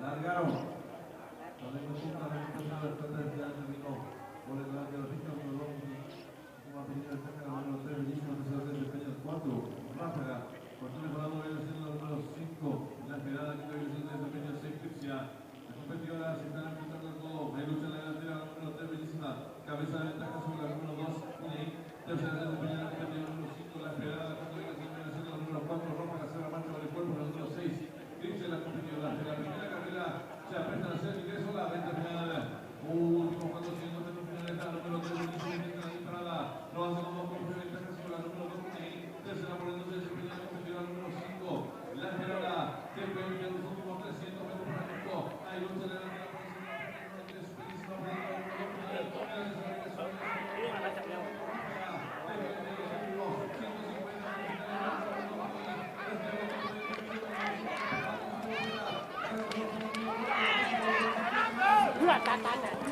Largaron. Cuando hay una recuperación de la estrategia terminó por el delante de la pista, una pequeña destaca la número 3, bellísima tercera de Peña 4, Ráfaga, control parado viene siendo la número 5, la esperada que viene siendo de Peña 6, Cripsia. Las competidoras se están enfrentando a todo, hay lucha en la delantera, la número 3, bellísima, cabeza de ventaja sobre la número 2, Unei, tercera de Peña, la número 5, la esperada, cuando viene siendo la número 4, Ráfaga, se la marcha por el cuerpo, la número 6, Cripsia, las competidoras de la primera carrera se apretan a hacer ingreso a la venta final. Último 400 metros finales, la número 3, bellísima, la disparada, lo hace como propio ventaja sobre la número 2, Unei, tercera poniéndose de primera competidora, la número 5, la esperada, que permite los últimos 300 metros para México. Hay lucha de la número 3, bellísima, por la Tatana.